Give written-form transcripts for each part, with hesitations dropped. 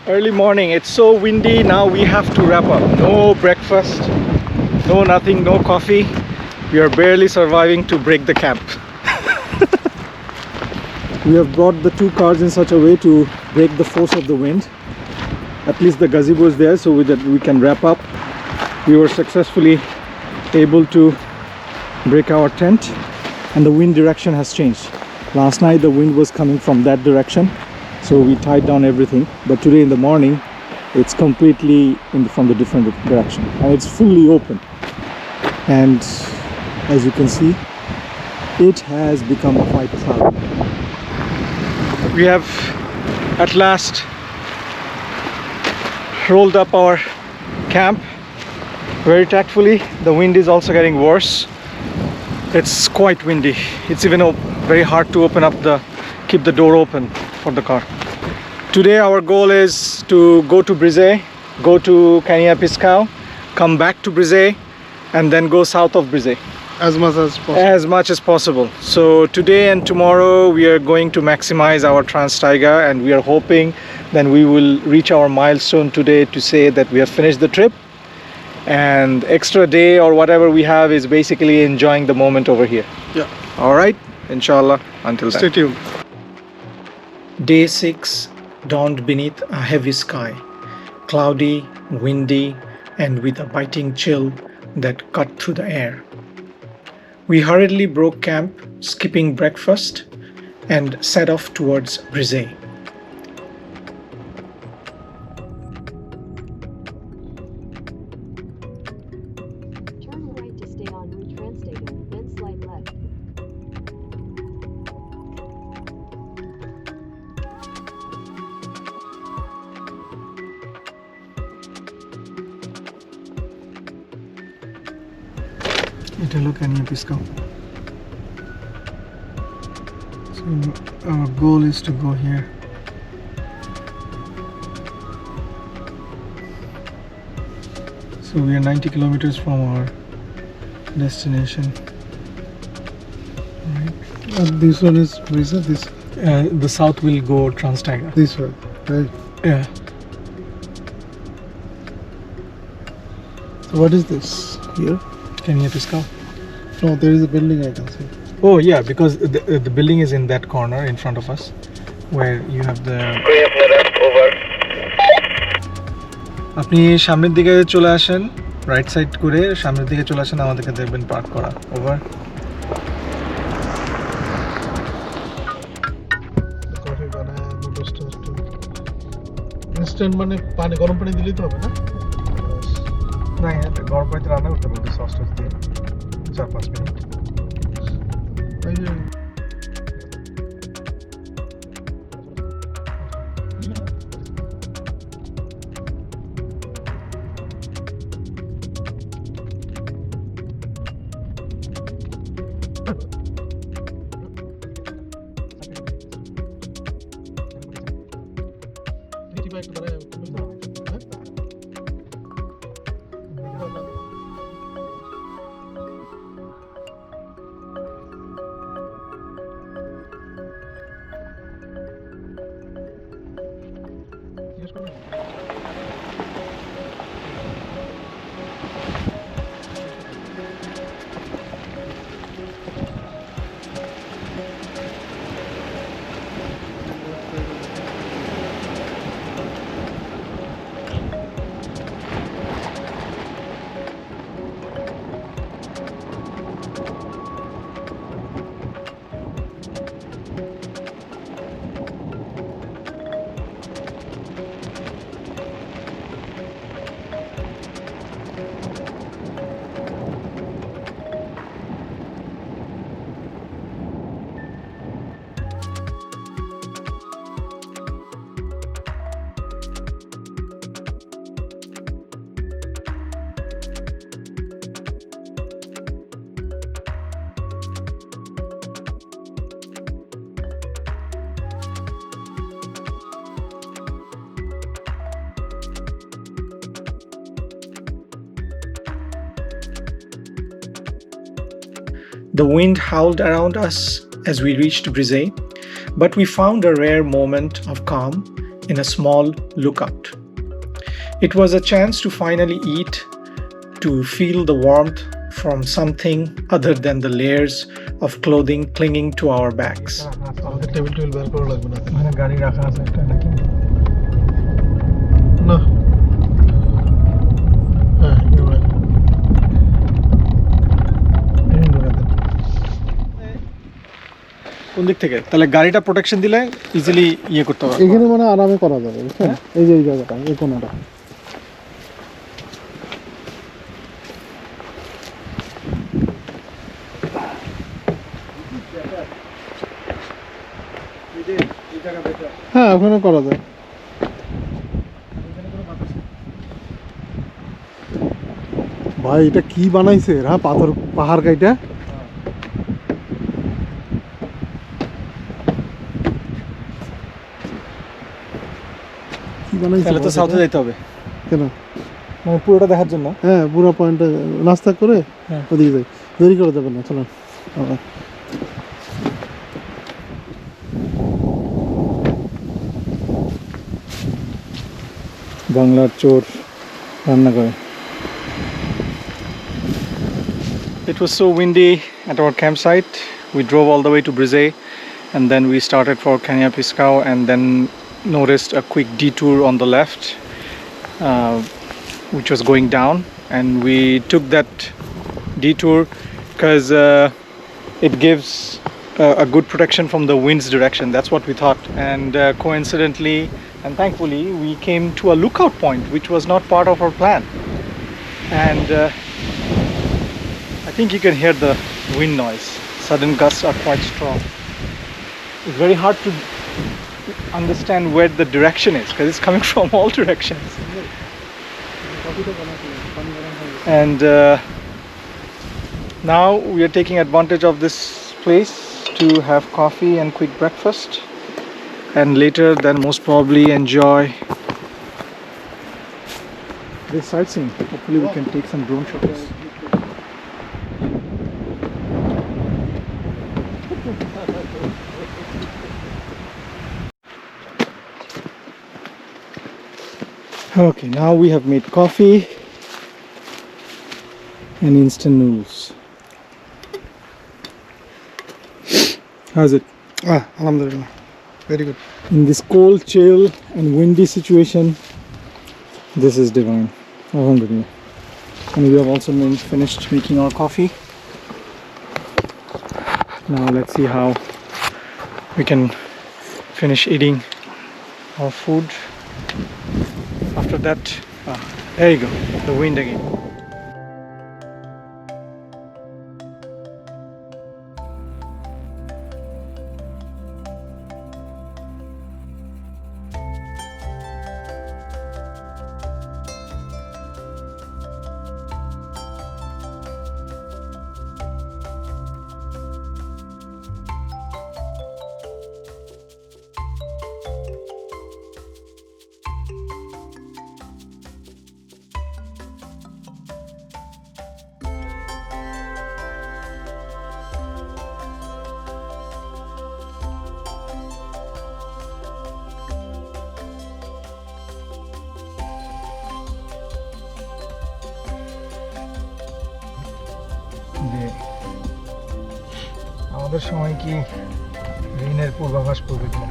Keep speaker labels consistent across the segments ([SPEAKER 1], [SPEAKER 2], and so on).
[SPEAKER 1] Early morning, it's so windy. Now we have to wrap up. No breakfast, no nothing, no coffee. We are barely surviving to break the camp. We have brought the two cars in such a way to break the force of the wind. At least the gazebo is there so that we can wrap up. We were successfully able to break our tent, and the wind direction has changed. Last night the wind was coming from that direction, so we tied down everything, but today in the morning it's completely from the different direction and it's fully open. And as you can see, it has become quite cloudy. We have at last rolled up our camp very tactfully. The wind is also getting worse. It's quite windy. It's even very hard to keep the door open for the car. Today our goal is to go to Brisay, go to Caniapiscau, come back to Brisay, and then go south of Brisay.
[SPEAKER 2] As much as possible.
[SPEAKER 1] As much as possible. So today and tomorrow we are going to maximize our Trans-Taiga, and we are hoping then we will reach our milestone today to say that we have finished the trip. And extra day or whatever we have is basically enjoying the moment over here.
[SPEAKER 2] Yeah.
[SPEAKER 1] Alright, inshallah, until then.
[SPEAKER 2] Stay tuned.
[SPEAKER 1] Day 6 dawned beneath a heavy sky, cloudy, windy, and with a biting chill that cut through the air. We hurriedly broke camp, skipping breakfast, and set off towards Brisay.
[SPEAKER 3] Turn right to stay on route Trans-Taiga, then slide left.
[SPEAKER 1] Ito Caniapiscau. So our goal is to go here. So we are 90 kilometers from our destination. Right.
[SPEAKER 2] And this one is Brisay, this
[SPEAKER 1] The south will go Trans-Taiga.
[SPEAKER 2] this one, right?
[SPEAKER 1] Yeah.
[SPEAKER 2] So what is this here?
[SPEAKER 1] Caniapiscau.
[SPEAKER 2] No, there is a building I can see.
[SPEAKER 1] Oh yeah, because the building is in that corner in front of us, where you have the. আপনি সামনের দিকে চলে আসেন, right side করে সামনের দিকে চলে আসেন, আমাদেরকে দেখবেন পার্ক করা। ওভার।
[SPEAKER 2] কফি বানায় ইনস্ট্যান্ট মানে পানি গরম পানি দিলেই তো হবে না?
[SPEAKER 1] না, গরম পানিতে রান্না করতে বলতে সস দিয়ে 4-5 মিনিট।
[SPEAKER 2] এই যে
[SPEAKER 1] The wind howled around us as we reached Brisay, but we found a rare moment of calm in a small lookout. It was a chance to finally eat, to feel the warmth from something other than the layers of clothing clinging to our backs.
[SPEAKER 2] আমাদের table table বের করা লাগবে না
[SPEAKER 1] এখানে গাড়ি রাখা আছে একটা নাকি?
[SPEAKER 2] না হ্যাঁ এবার
[SPEAKER 1] কোন দিক থেকে? তাহলে গাড়িটা প্রোটেকশন দিলে ইজিলি ইয়ে করতে পারবে।
[SPEAKER 2] এখানে মানে আরামে করা যাবে বুঝছেন? এই যে এই জায়গাটা এই কোণাটা হ্যাঁ ওখানে করা যায়। ভাই এটা কি বানাইছে হ্যাঁ পাথর পাহাড় কাইটা কি বানাইছে?
[SPEAKER 1] তাহলে তো সাউথে যাইতে হবে
[SPEAKER 2] কেন?
[SPEAKER 1] মানে পুরোটা দেখার জন্য।
[SPEAKER 2] হ্যাঁ পুরো পয়েন্টটা নাস্তা করে
[SPEAKER 1] হ্যাঁ।
[SPEAKER 2] ওদিকে যাই, দেরি করে যাবেন না চলেন।
[SPEAKER 1] বাংলার চোর রান্না করে। It was so windy at our campsite. We drove all the way to Brisay and then we started for Caniapiscau and then noticed a quick detour on the left which was going down, and we took that detour because it gives a good protection from the wind's direction. That's what we thought, and coincidentally and thankfully we came to a lookout point which was not part of our plan, and I think you can hear the wind noise. Sudden gusts are quite strong. It's very hard to understand where the direction is because it's coming from all directions. And now we are taking advantage of this place to have coffee and quick breakfast, and later then most probably enjoy this sightseeing. Hopefully we can take some drone shots. Okay, now we have made coffee and instant noodles. How's it?
[SPEAKER 2] আলহামদুলিল্লাহ, very good.
[SPEAKER 1] In this cold, chill and windy situation, this is divine. Alhamdulillah. And we have also finished making our coffee. Now let's see how we can finish eating our food. After that, there you go, the wind again. আমাদের সময় কি ঋণের পূর্বাভাস করবে কিনা?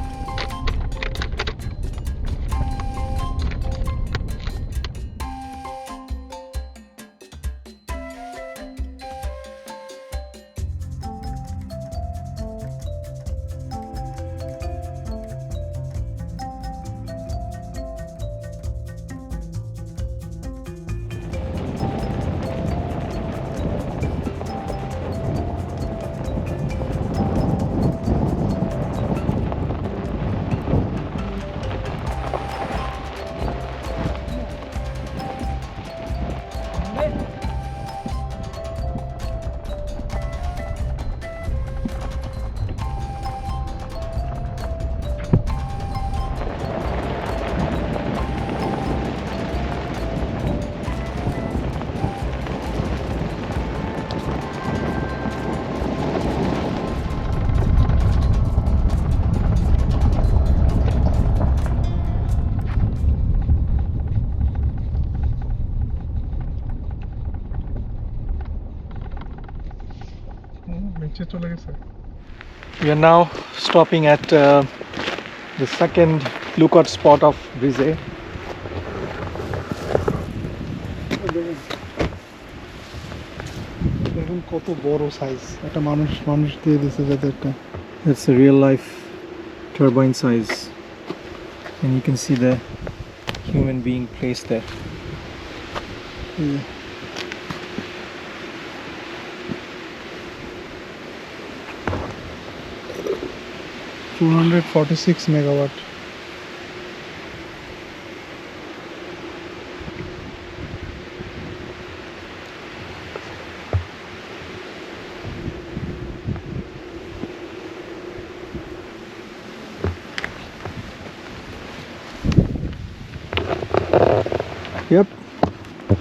[SPEAKER 2] নিচে চলে গেছে
[SPEAKER 1] We are now stopping at the second lookout spot of Brisay.
[SPEAKER 2] দেখুন কত বড় সাইজ একটা মানুষ দিয়ে দিয়েছে যাতে একটা
[SPEAKER 1] That's a real life turbine size, and you can see the human being placed there.
[SPEAKER 2] 246 megawatt.
[SPEAKER 1] Yep,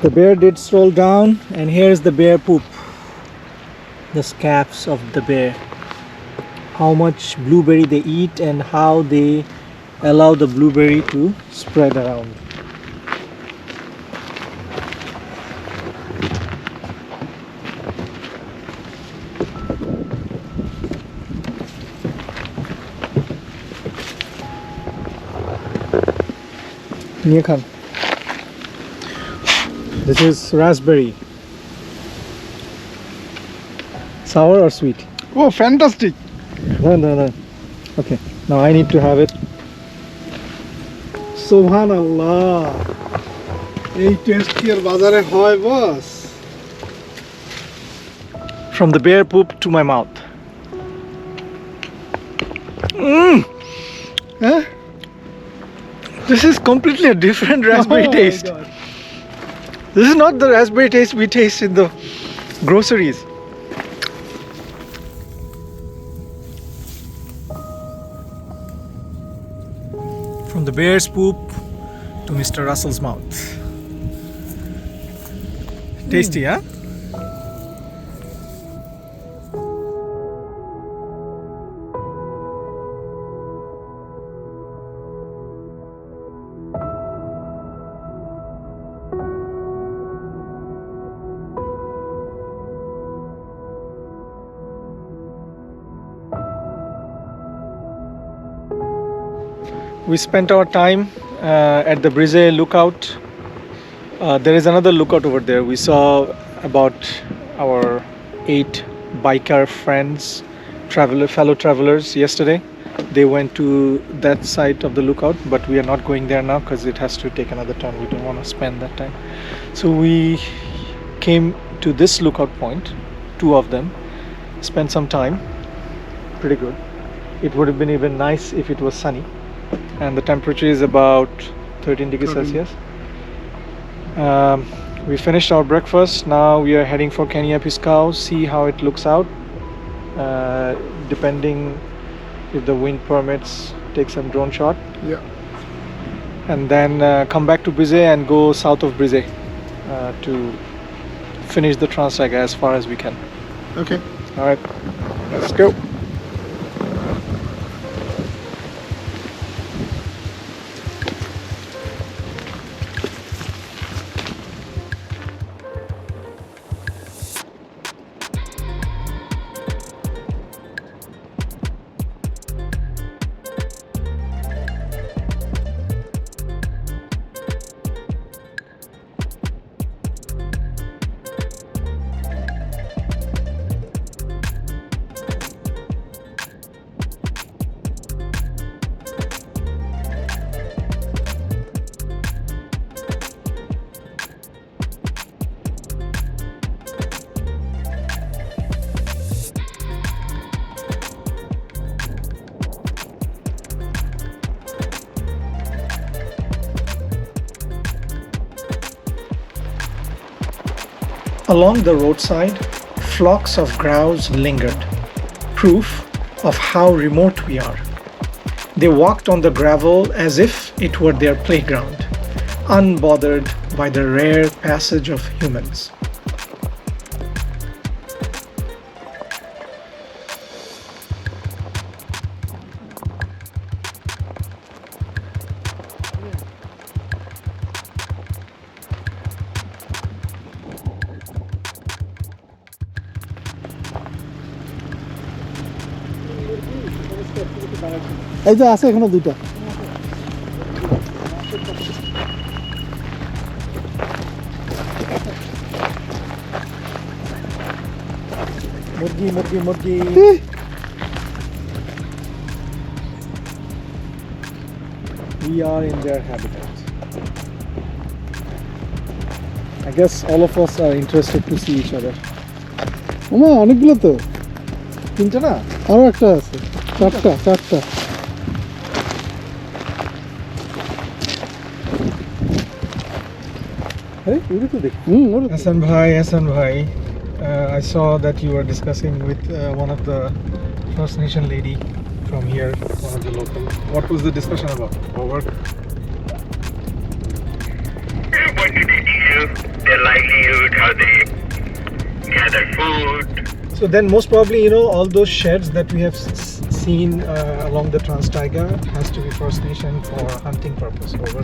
[SPEAKER 1] the bear did stroll down, and here's the bear poop. The scabs of the bear. How much blueberry they eat and how they allow the blueberry to spread around. Niye. This is raspberry. Sour or sweet?
[SPEAKER 2] Oh, fantastic!
[SPEAKER 1] No. Okay, now I need to have it.
[SPEAKER 2] Subhanallah! এই test কি আর বাজারে হয় বস?
[SPEAKER 1] From the bear poop to my mouth.
[SPEAKER 2] হ্যাঁ?
[SPEAKER 1] This is completely a different raspberry
[SPEAKER 2] Oh my
[SPEAKER 1] taste.
[SPEAKER 2] God.
[SPEAKER 1] This is not the raspberry taste we taste in the groceries. From the bear's poop to Mr. Russell's mouth. Tasty, huh? We spent our time at the Brisay lookout. There is another lookout over there. We saw about our 8 biker friends, fellow travelers yesterday. They went to that side of the lookout, but we are not going there now because it has to take another turn. We don't want to spend that time. So we came to this lookout point, 2 of them, spent some time. Pretty good. It would have been even nice if it was sunny. And the temperature is about 13 degrees Celsius. We finished our breakfast. Now we are heading for Caniapiscau, see how it looks out. Depending if the wind permits, take some drone shot.
[SPEAKER 2] Yeah.
[SPEAKER 1] And then come back to Brisay and go south of Brisay to finish the Trans-Taiga as far as we can.
[SPEAKER 2] Okay.
[SPEAKER 1] All right, let's go. Along the roadside, flocks of grouse lingered, proof of how remote we are. They walked on the gravel as if it were their playground, unbothered by the rare passage of humans.
[SPEAKER 2] এই যে আছে এখানে দুইটা
[SPEAKER 1] মুরগি মুরগি মুরগি we are in their habitat. I guess all of us are interested to see each other.
[SPEAKER 2] ওমা অনেকগুলো তো
[SPEAKER 1] তিনটা না
[SPEAKER 2] আরো একটা আছে চারটা
[SPEAKER 1] Hey, ওরে তো দেখ
[SPEAKER 2] ওরে তো।
[SPEAKER 1] Hasan bhai, I saw that you were discussing with one of the First Nation lady from here, one of the locals. What was the discussion about? Over.
[SPEAKER 4] What do they do? Their livelihood, how they gather food.
[SPEAKER 1] So then most probably, you know, all those sheds that we have seen along the Trans-Taiga has to be First Nation for hunting purpose. Over.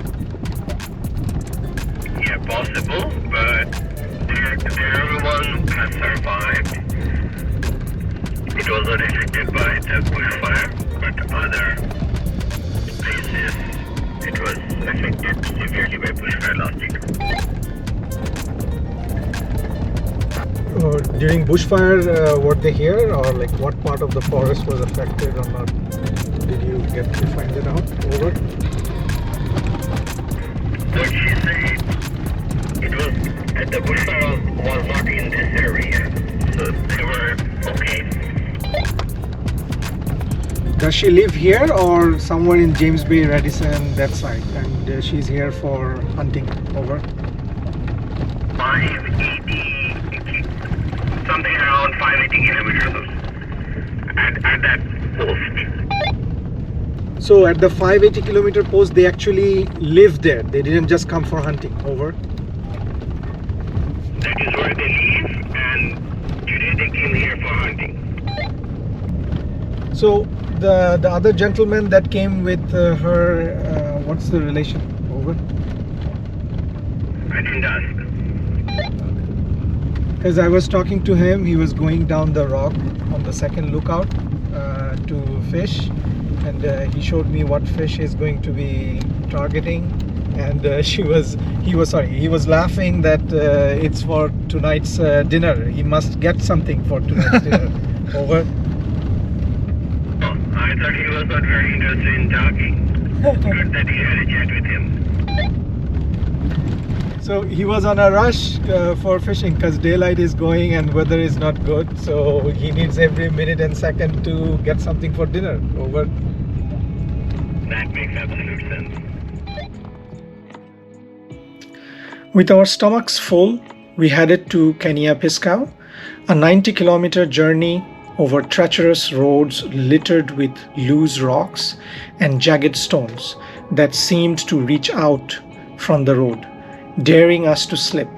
[SPEAKER 4] Yeah, possible, but everyone has survived. It was not affected by the bushfire, but other places it was affected severely by bushfire last year.
[SPEAKER 1] During bushfire, were they here, or like what part of the forest was affected or not? Did you get to find it out? Over.
[SPEAKER 4] What she said, it was the bushfire was not in this area, so they were okay.
[SPEAKER 1] Does she live here or somewhere in James Bay, Radisson, that side? And she's here for hunting. Over.
[SPEAKER 4] 580, something around 580 kilometers at that post.
[SPEAKER 1] So at the 580 kilometer post, they actually live there. They didn't just come for hunting. Over.
[SPEAKER 4] That is where they live, and today they came here for hunting.
[SPEAKER 1] So the other gentleman that came with her, what's the relation? Over.
[SPEAKER 4] I didn't ask.
[SPEAKER 1] Because I was talking to him, he was going down the rock on the second lookout to fish, and he showed me what fish he's going to be targeting, and he was laughing that it's for tonight's dinner. He must get something for tonight's dinner. Over.
[SPEAKER 4] Oh, I thought he was not very interested in talking. Good that you had a chat with him.
[SPEAKER 1] So he was on a rush for fishing because daylight is going and weather is not good. So he needs every minute and second to get something for dinner. Over.
[SPEAKER 4] That makes absolute sense.
[SPEAKER 1] With our stomachs full, we headed to Caniapiscau, a 90-kilometer journey over treacherous roads littered with loose rocks and jagged stones that seemed to reach out from the road, daring us to slip.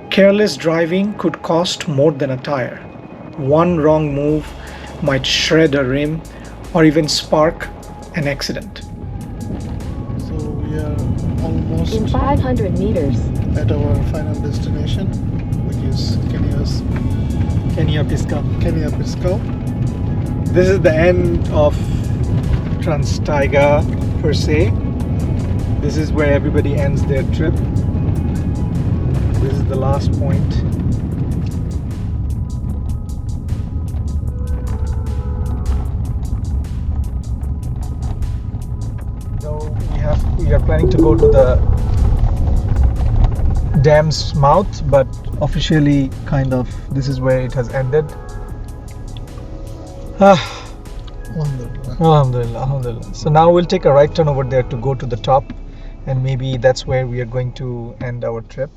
[SPEAKER 1] Careless driving could cost more than a tire. One wrong move might shred a rim or even spark an accident.
[SPEAKER 2] So we are almost
[SPEAKER 3] In 500 meters,
[SPEAKER 2] at our final destination, which is
[SPEAKER 1] Caniapiscau.
[SPEAKER 2] Caniapiscau.
[SPEAKER 1] This is the end of Trans-Taiga per se. This is where everybody ends their trip. This is the last point. So we are planning to go to the dam's mouth, but officially kind of this is where it has ended. Alhamdulillah, alhamdulillah. So now we'll take a right turn over there to go to the top, and maybe that's where we are going to end our trip.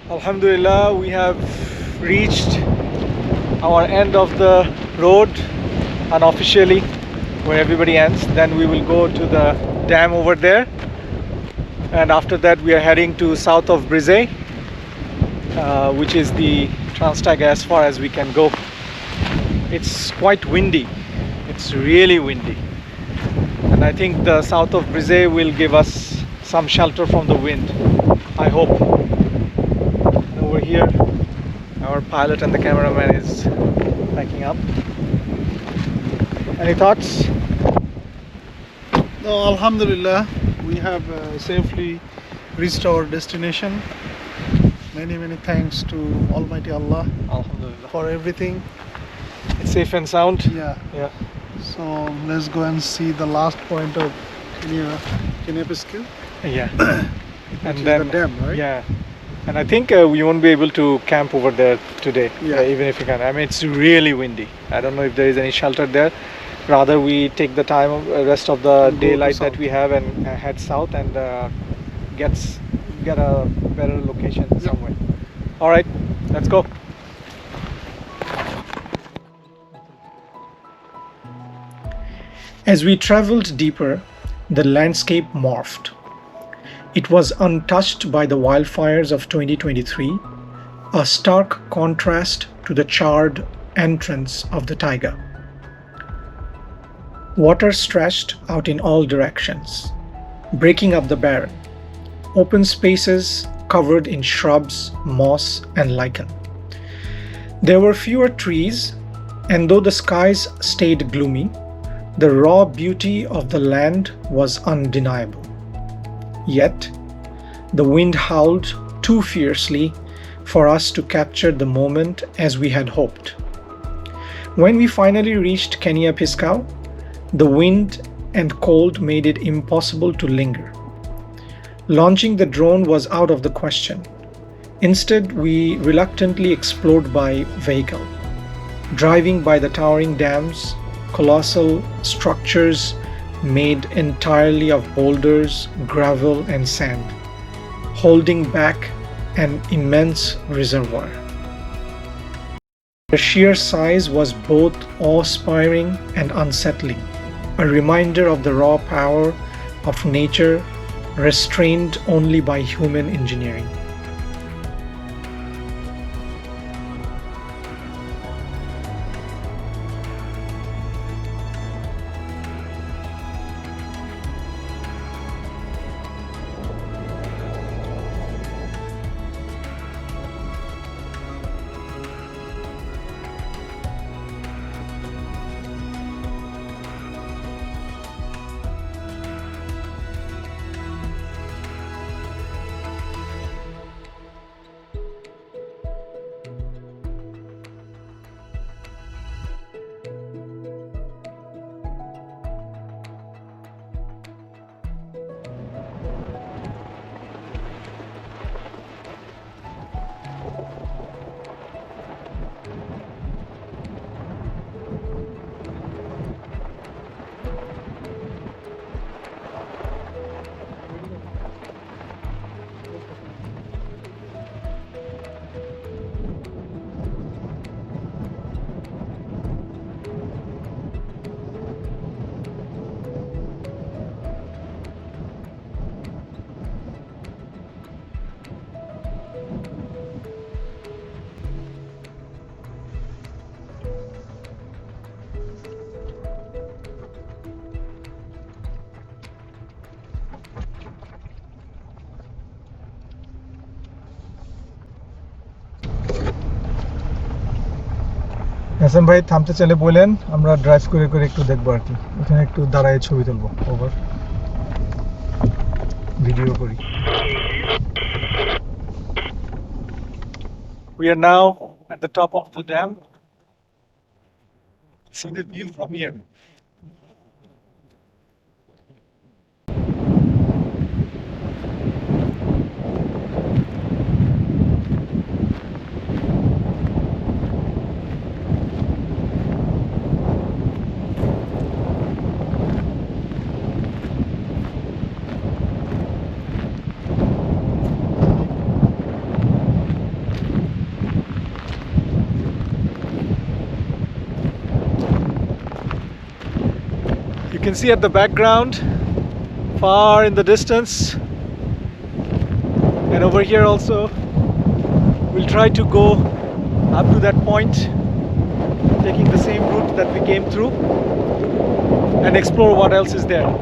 [SPEAKER 1] Alhamdulillah, we have reached our end of the road unofficially, where everybody ends. Then we will go to the dam over there, and after that we are heading to south of Brisay, which is the Trans-Taiga as far as we can go. It's quite windy, it's really windy, and I think the south of Brisay will give us some shelter from the wind, I hope. And over here our pilot and the cameraman is packing up. Any thoughts?
[SPEAKER 2] No, Alhamdulillah, we have safely reached our destination. Many thanks to Almighty Allah
[SPEAKER 1] Alhamdulillah.
[SPEAKER 2] for everything.
[SPEAKER 1] It's safe and sound.
[SPEAKER 2] Yeah.
[SPEAKER 1] Yeah.
[SPEAKER 2] So let's go and see the last point of Caniapiscau.
[SPEAKER 1] Yeah.
[SPEAKER 2] Which is the dam, right?
[SPEAKER 1] Yeah. And I think we won't be able to camp over there today,
[SPEAKER 2] Yeah.
[SPEAKER 1] even if you can. I mean, it's really windy. I don't know if there is any shelter there. Rather, we take the time of rest of the
[SPEAKER 2] We'll go to
[SPEAKER 1] daylight that
[SPEAKER 2] south.
[SPEAKER 1] we have and head south and get a better location somewhere. All right, let's go. As we traveled deeper, the landscape morphed. It was untouched by the wildfires of 2023, a stark contrast to the charred entrance of the Taiga. Water stretched out in all directions, breaking up the barren. Open spaces covered in shrubs, moss, and lichen. There were fewer trees, and though the skies stayed gloomy, the raw beauty of the land was undeniable. Yet, the wind howled too fiercely for us to capture the moment as we had hoped. When we finally reached Caniapiscau, the wind and cold made it impossible to linger. Launching the drone was out of the question. Instead, we reluctantly explored by vehicle, driving by the towering dams, colossal structures made entirely of boulders, gravel, and sand, holding back an immense reservoir. The sheer size was both awe-inspiring and unsettling, a reminder of the raw power of nature restrained only by human engineering. SM ভাই থামতে চাইলে বলেন, আমরা drive করে করে একটু দেখবো আর কি, এখানে একটু দাঁড়ায় ছবি তুলবো। ওভার, ভিডিও করি। We are now at the top of the dam. See the view from here. can see at the background, far in the distance, and over here also. We'll try to go up to that point, taking the same route that we came through, and explore what else is there.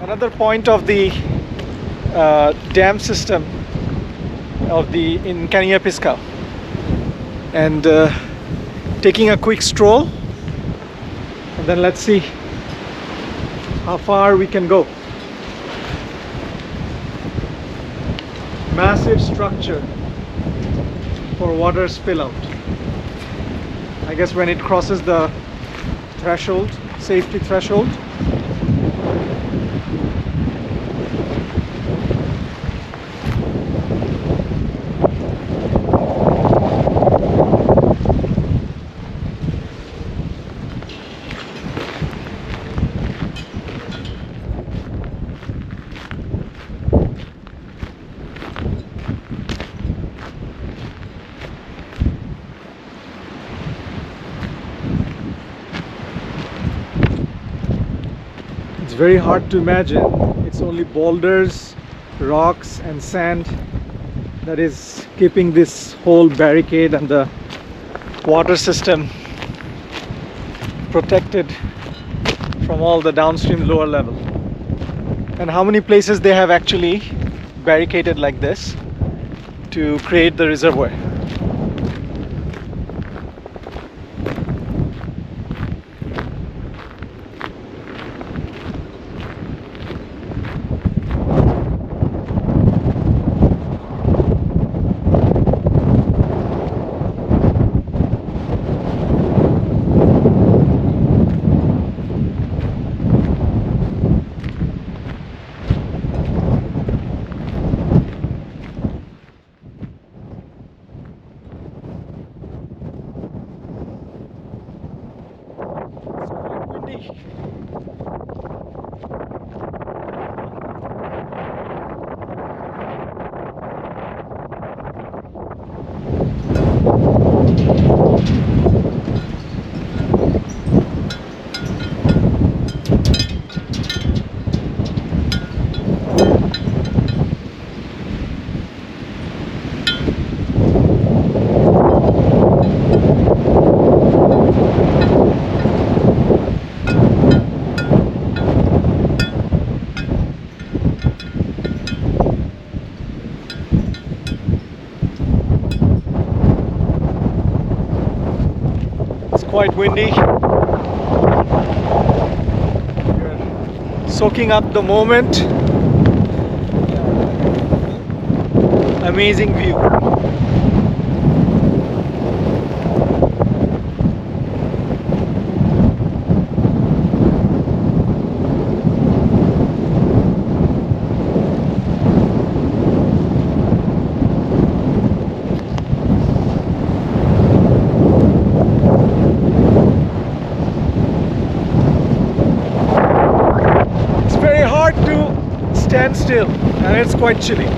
[SPEAKER 1] Another point of the dam system in Caniapiscau, and taking a quick stroll, and then let's see how far we can go. Massive structure for water spill out. I guess when it crosses the threshold, safety threshold. It's very hard to imagine. It's only boulders, rocks and sand that is keeping this whole barricade and the water system protected from all the downstream lower level. And how many places they have actually barricaded like this to create the reservoir. quite windy. We're soaking up the moment. Amazing view. Stand still, and it's quite chilly.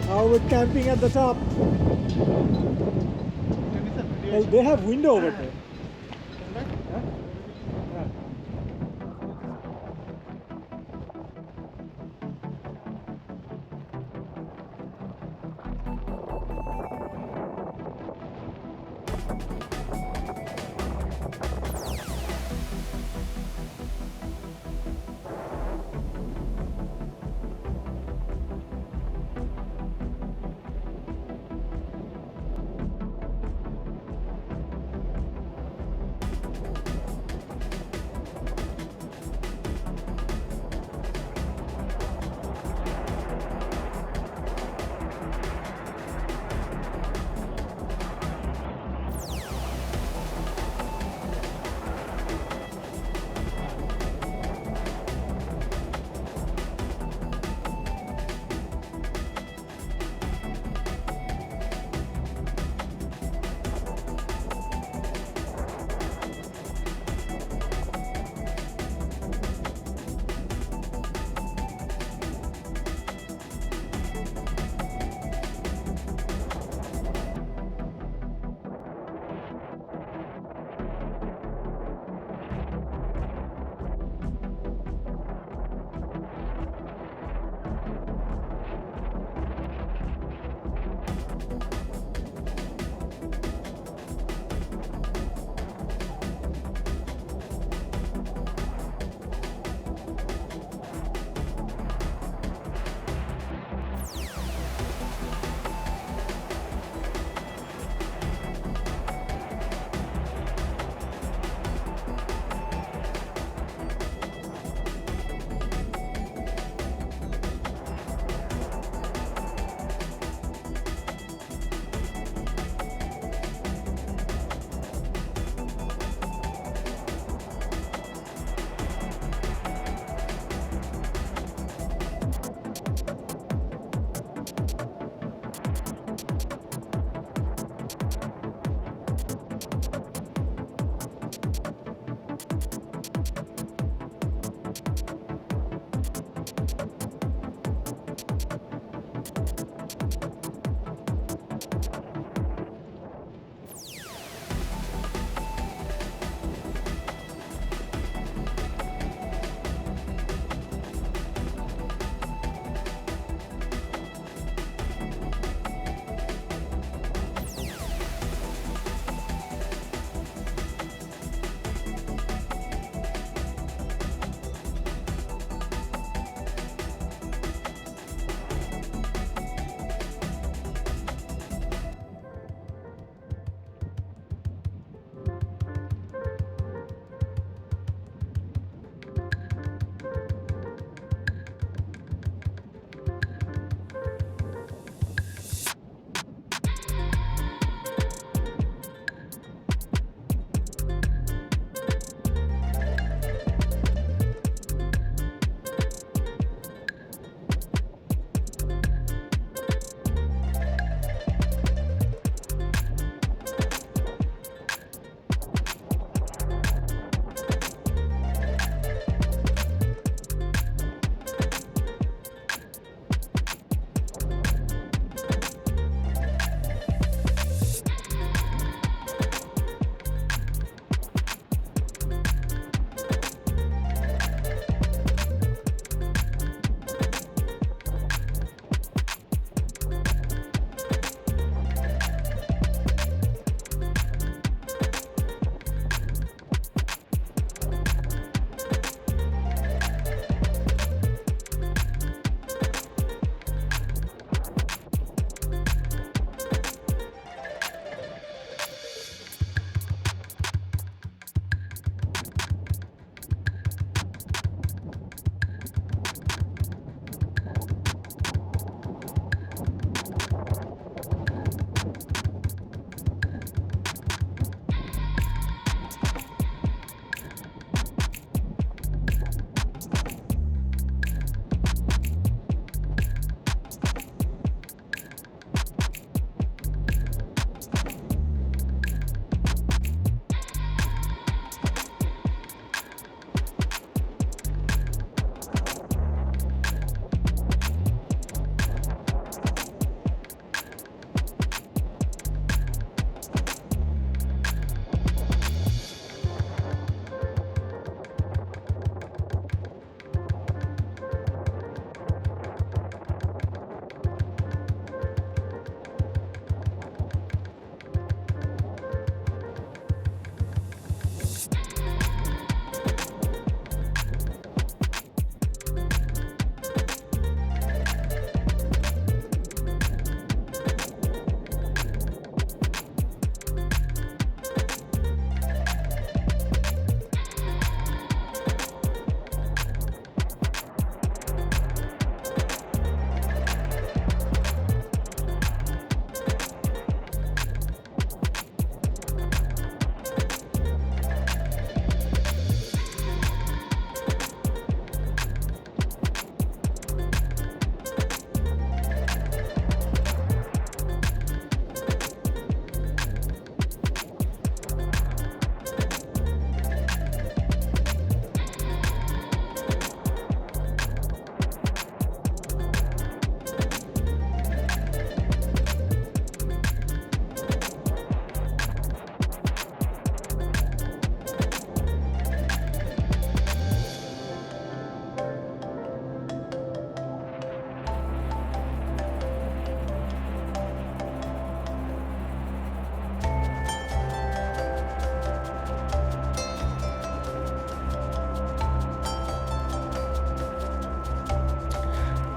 [SPEAKER 1] How about camping at the top? Well, they have window over there.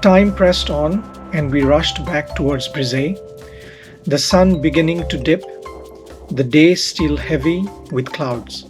[SPEAKER 1] Time pressed on and we rushed back towards Brisay, the sun beginning to dip, the day still heavy with clouds.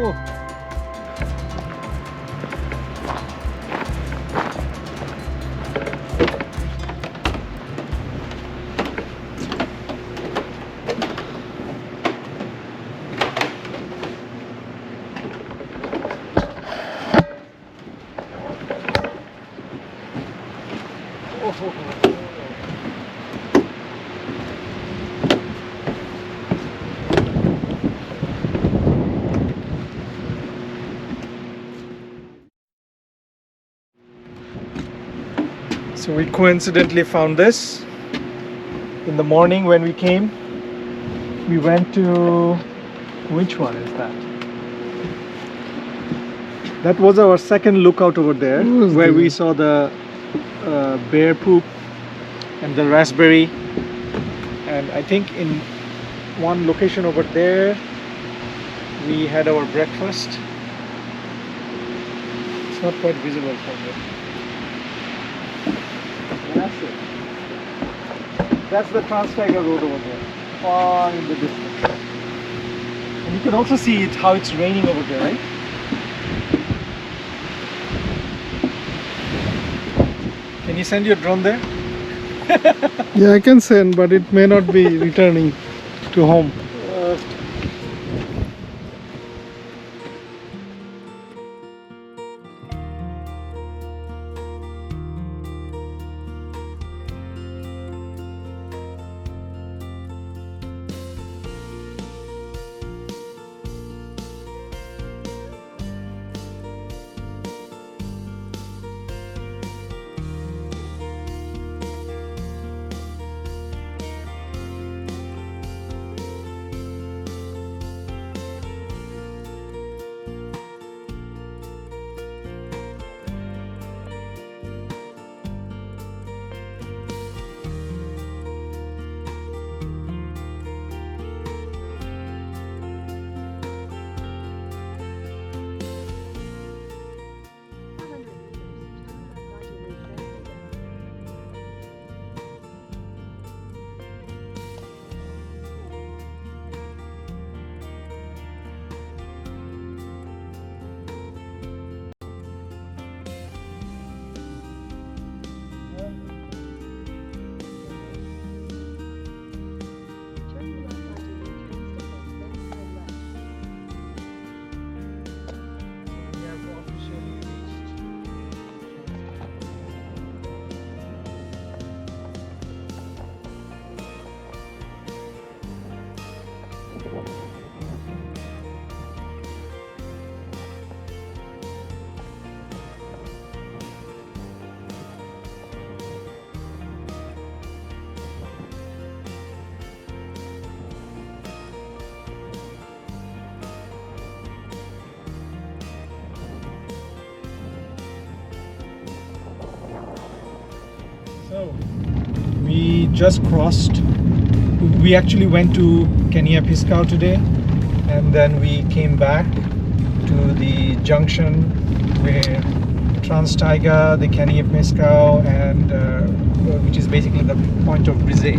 [SPEAKER 1] Oh. So we coincidentally found this in the morning when we came. We went to, which one is that? That was our second lookout over there, where we saw the bear poop and the raspberry. And I think in one location over there, we had our breakfast. It's not quite visible from here. That's it. That's the Trans-Taiga road over there, far in the distance. And you can also see it, how it's raining over there, right? Can you send your drone there?
[SPEAKER 2] Yeah, I can send, but it may not be returning to home. So, we just crossed. We actually went to Caniapiscau today, and then we came back to
[SPEAKER 1] the junction where Trans-Taiga, the Caniapiscau, and which is basically the point of Brisay.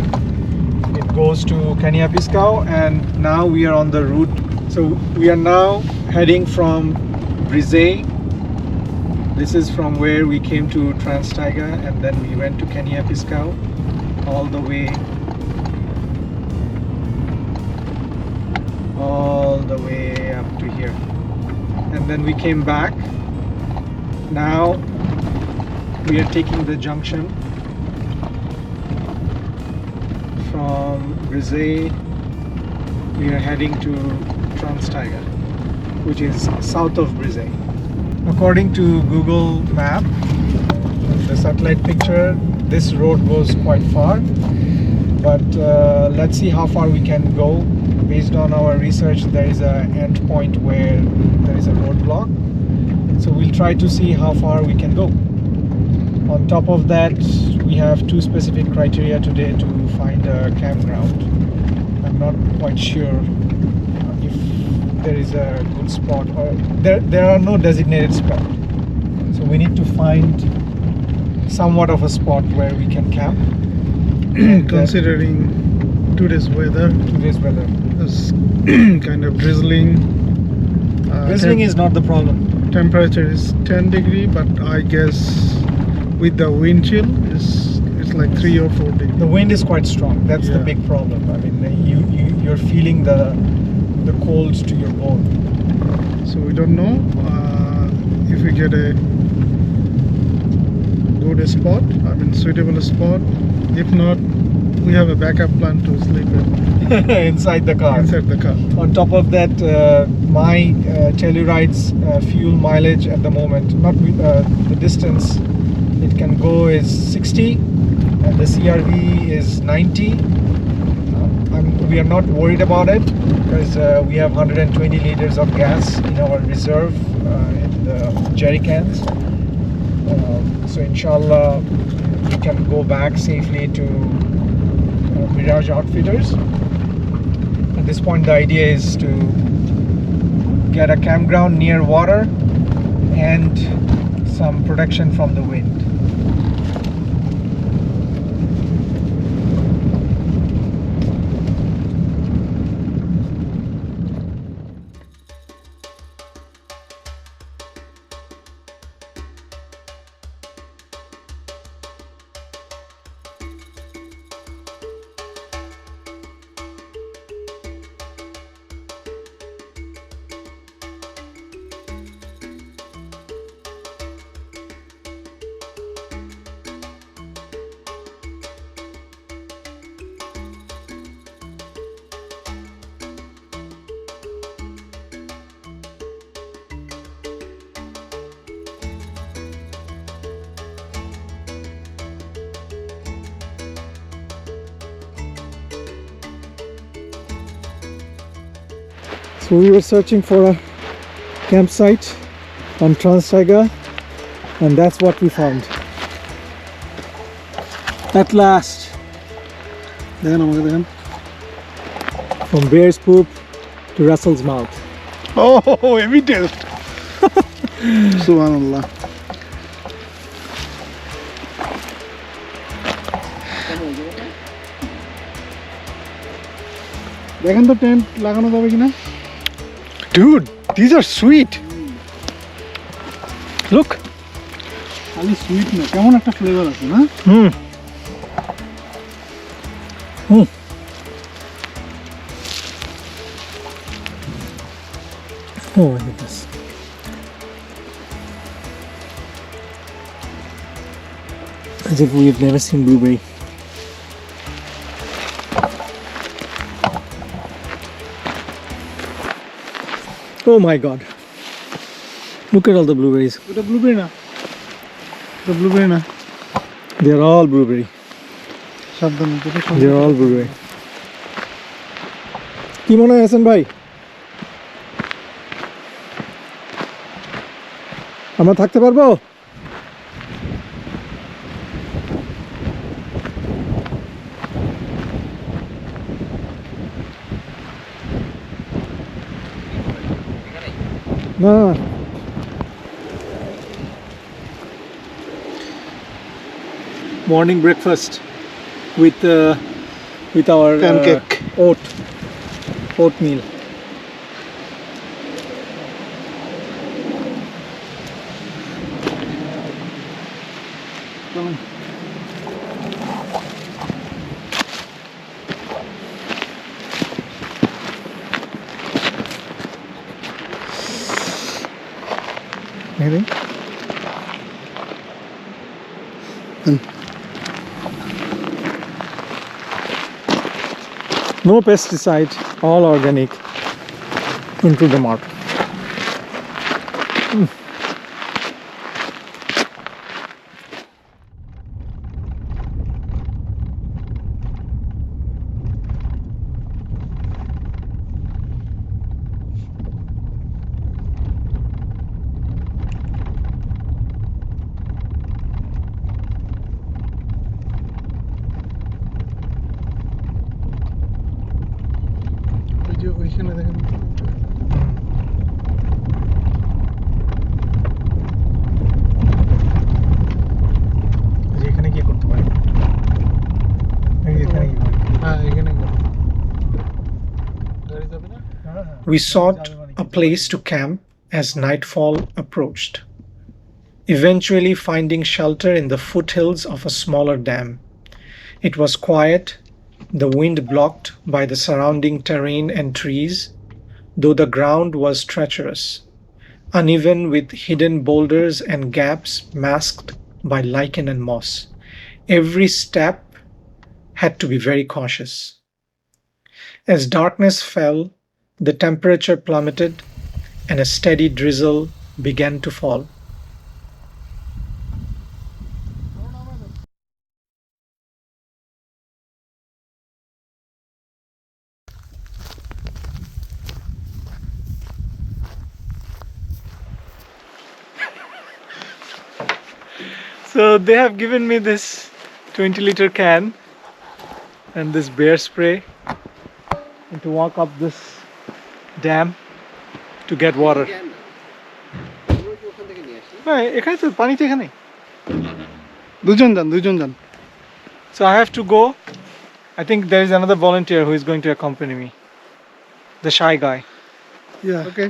[SPEAKER 1] It goes to Caniapiscau, and now we are on the route. So we are now heading from Brisay. This is from where we came to Trans-Taiga, and then we went to Caniapiscau all the way up to here, and then we came back. Now we are taking the junction from Brisay. We are heading to Trans-Taiga, which is south of Brisay. According to Google Map, the satellite picture, this road goes quite far, but let's see how far we can go. Based on our research, there is an end point where there is a roadblock, so we'll try to see how far we can go. On top of that, we have two specific criteria today to find a campground. I'm not quite sure if there is a good spot, or there are no designated spots, so we need to find somewhat of a spot where we can camp.
[SPEAKER 2] Considering today's weather is kind of drizzling.
[SPEAKER 1] Drizzling is not the problem.
[SPEAKER 2] Temperature is 10 degree, but I guess with the wind chill it's like 3 or 4 degrees.
[SPEAKER 1] The wind is quite strong. That's the big problem. I mean, you're feeling the cold to your bone.
[SPEAKER 2] So we don't know if we get a good spot, I mean suitable spot. If not, we have a backup plan to sleep
[SPEAKER 1] inside the car. On top of that, my Telluride's fuel mileage at the moment, not the distance it can go, is 60, and the CRV is 90. We are not worried about it because we have 120 liters of gas in our reserve in the jerry cans. So inshallah we can go back safely to Mirage Outfitters. At this point, the idea is to get a campground near water and some protection from the wind. So we were searching for a campsite on Trans-Taiga, and that's what we found. At last. From Bear's Poop to Russell's Mouth.
[SPEAKER 2] Oh, heavy taste. Subhanallah. দেখেন তো tent লাগানো যাবে কিনা?
[SPEAKER 1] Dude, these are sweet. Look.
[SPEAKER 2] খালি sweet না, কেমন একটা flavour আছে না?
[SPEAKER 1] Oh, look at this. As if we've never seen blueberry. Oh my god. Look at all the blueberries.
[SPEAKER 2] এটা ব্লুবেরি না, এটা ব্লুবেরি না,
[SPEAKER 1] They're all blueberry.
[SPEAKER 2] সাবধানে যেটা সম্ভব।
[SPEAKER 1] They're all blueberry. কি মনে হয় হাসান ভাই? আমরা থাকতে পারবো? No. Morning breakfast with our
[SPEAKER 2] Pancake.
[SPEAKER 1] oatmeal. Anything? No pesticide, all organic into the market.
[SPEAKER 2] ওইখানে দেখেন
[SPEAKER 1] এখানে কি করতে পারি?
[SPEAKER 2] হ্যাঁ এখানে
[SPEAKER 1] We sought a place to camp as nightfall approached, eventually finding shelter in the foothills of a smaller dam. It was quiet, the wind blocked by the surrounding terrain and trees, though the ground was treacherous, uneven with hidden boulders and gaps masked by lichen and moss. Every step had to be very cautious. As darkness fell, the temperature plummeted and a steady drizzle began to fall. So they have given me this 20-liter can and this bear spray and to walk up this dam to get water. এখানে তো পানি তো এখানে
[SPEAKER 2] দুজন যান
[SPEAKER 1] So I have to go. I think there is another volunteer who is going to accompany me. The shy guy.
[SPEAKER 2] yeah okay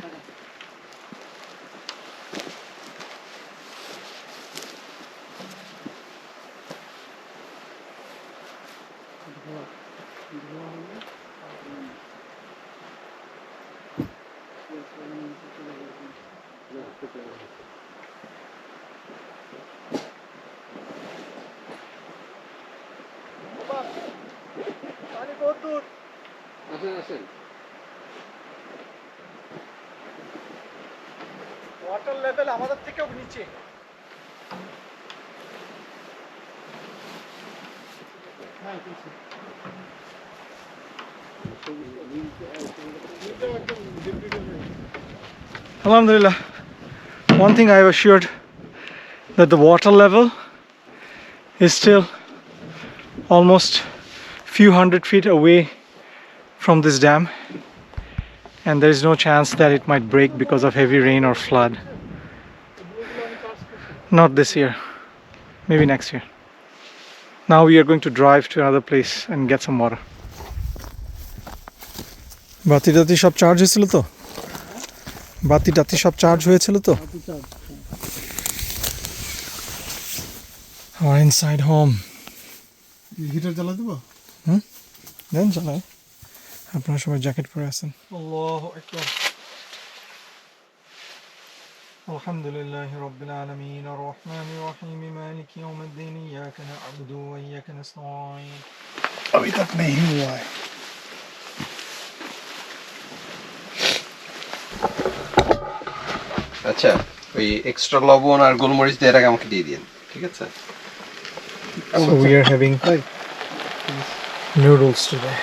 [SPEAKER 1] water level আমাদের থেকেও নিচে Alhamdulillah, one thing I have assured that the water level is still almost few hundred feet away from this dam, and there is no chance that it might break because of heavy rain or flood. Not this year, maybe next year. Now we are going to drive to another place and get some water. বাতি টাতি সব charge হয়েছিল তো? বাতি টাতি সব charge হয়েছিল তো? Our inside home.
[SPEAKER 2] Heater জ্বালা দেবো
[SPEAKER 1] দেন চালায়। আপনারা সবাই জ্যাকেট পরে আছেন। আল্লাহু আকবার। আলহামদুলিল্লাহি রাব্বিল আলামিন আর রহমানির রহিম মালিকি ইয়াউমিদ্দিন ইয়াকা না'বুদু ওয়া ইয়াকা নাস্তাঈন।
[SPEAKER 2] अभी तक नहीं हुआ है
[SPEAKER 5] আচ্ছা ওই এক্সট্রা লবণ আর গোলমরিচ দিয়ে আগে আমাকে দিয়ে দিন ঠিক আছে
[SPEAKER 1] So we are having noodles today.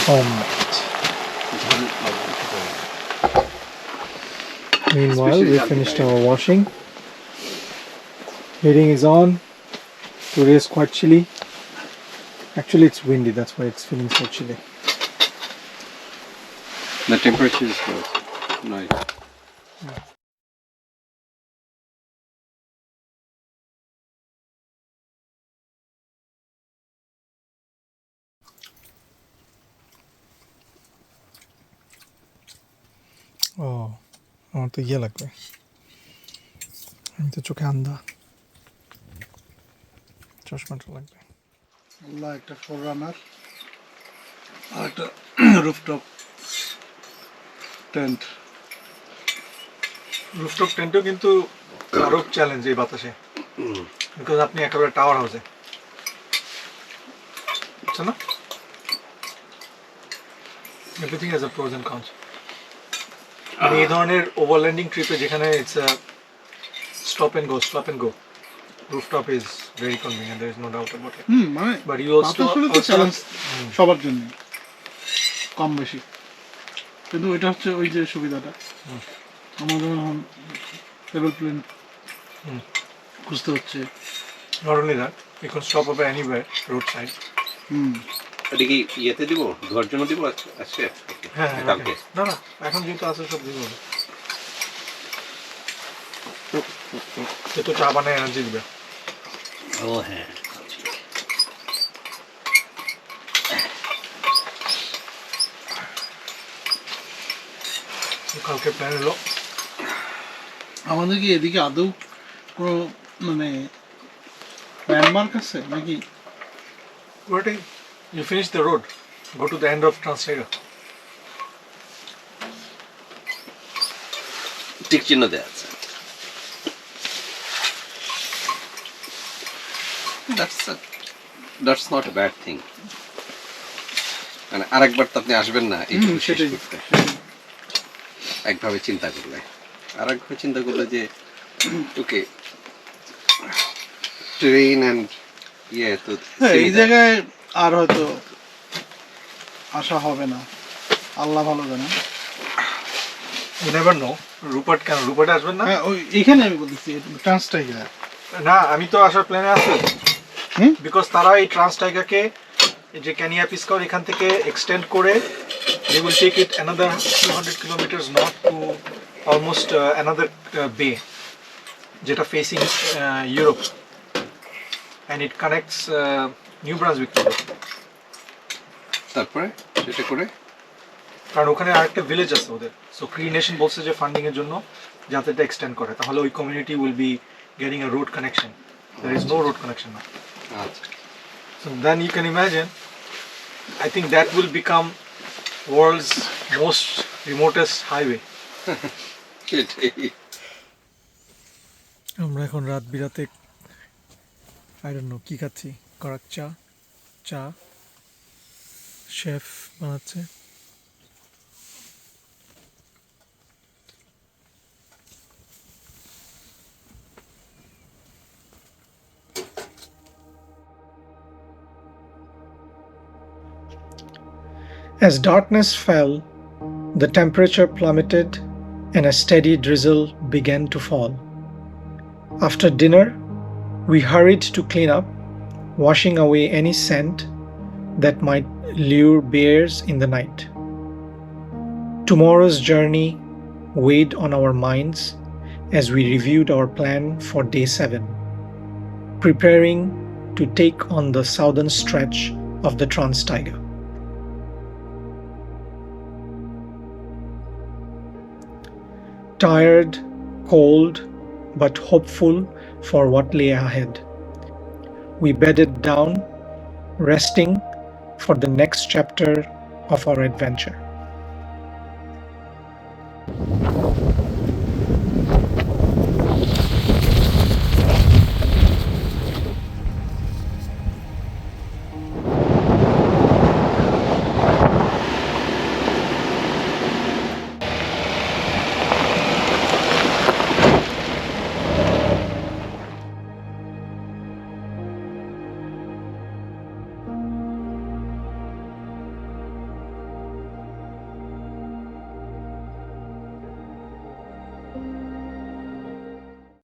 [SPEAKER 1] Homemade. Meanwhile, we finished our washing. Heating is on. Today is quite chilly. Actually, it's windy. That's why it's feeling so chilly.
[SPEAKER 5] The temperature is good. Nice.
[SPEAKER 1] Oh, আমার তো ইয়ে লাগবে, আমি তো চোখে আন্ধা, চশমাটা লাগবে।
[SPEAKER 2] আল্লাহ, একটা ফোর রানার আর একটা রুফটপ টেন্ট।
[SPEAKER 1] রুফটপ টেন্টও কিন্তু আরো চ্যালেঞ্জ এই বাতাসে, বিকজ আপনি একেবারে টাওয়ার হাউসে, বুঝছো না? Everything has a pros and cons. মানে এই ধরনের ওভারল্যান্ডিং ট্রিপে যেখানে it's stop and go, rooftop is very convenient, there is no doubt about it.
[SPEAKER 2] মানে
[SPEAKER 1] But you also
[SPEAKER 2] চ্যালেঞ্জ সবার জন্য কম বেশি, কিন্তু ওইটা হচ্ছে ওই যে সুবিধাটা। আমার যেমন এখন টেবল প্লেন খুঁজতে হচ্ছে।
[SPEAKER 1] not only that, you can stop over anywhere roadside.
[SPEAKER 5] এটা কি ইয়েতে দিব, ধোয়ার জন্য দিব আজকে?
[SPEAKER 1] হ্যাঁ,
[SPEAKER 5] কালকে?
[SPEAKER 1] না এখন যেহেতু আছে সব দিব, তো চা বানায় এনার্জি দিবে।
[SPEAKER 5] ও হ্যাঁ,
[SPEAKER 1] কালকে প্ল্যান হলো
[SPEAKER 2] আমাদের কি এদিকে আদৌ কোনো মানে ল্যান্ডমার্ক আছে নাকি?
[SPEAKER 1] waiting, you finish the road, go to the end of Trans-Taiga.
[SPEAKER 5] ঠিক চিহ্ন দেওয়া আছে। That's not a bad thing. মানে আরেকবার তো আপনি আসবেন না এই
[SPEAKER 2] সেটাই।
[SPEAKER 5] করতে, একভাবে চিন্তা করলে। আরেকভাবে চিন্তা করলে যে ওকে ট্রেন এন্ড ইয়ে তো
[SPEAKER 2] এই জায়গায় আর হয়তো আসা হবে না, আল্লাহ ভালো জানে।
[SPEAKER 1] You never know. রুপার্ট আসবেন না?
[SPEAKER 2] হ্যাঁ, ওই এখানে আমি বলতেছি ট্রান্স-টাইগা।
[SPEAKER 1] না, আমি তো আসার প্ল্যানে আছি, বিকজ তারা এই ট্রান্স-টাইগাকে যে ক্যানিয়াপিসকাউ এখান থেকে এক্সটেন্ড করে they will take it another 200 kilometers north to almost another bay যেটা facing Europe, and it connects New Brunswick to Europe.
[SPEAKER 5] তারপরে সেটা করে,
[SPEAKER 1] কারণ ওখানে আরেকটা ভিলেজ আছে ওদের, সো ক্রি নেশন বলছে যে ফান্ডিং এর জন্য যাতে এটা এক্সটেন্ড করে, তাহলে ওই community will be getting a road connection. There is no road connection now.
[SPEAKER 5] আচ্ছা,
[SPEAKER 1] So then you can imagine, I think that will become world's most remotest highway.
[SPEAKER 5] সেটাই।
[SPEAKER 1] আমরা এখন রাত বিরাতে I don't know কি খাচ্ছি, কড়ক চা শেফ বানাচ্ছে। As darkness fell, the temperature plummeted and a steady drizzle began to fall. After dinner, we hurried to clean up, washing away any scent that might lure bears in the night. Tomorrow's journey weighed on our minds as we reviewed our plan for day 7, preparing to take on the southern stretch of the Trans-Taiga. Tired, cold, but hopeful for what lay ahead, we bedded down, resting for the next chapter of our adventure.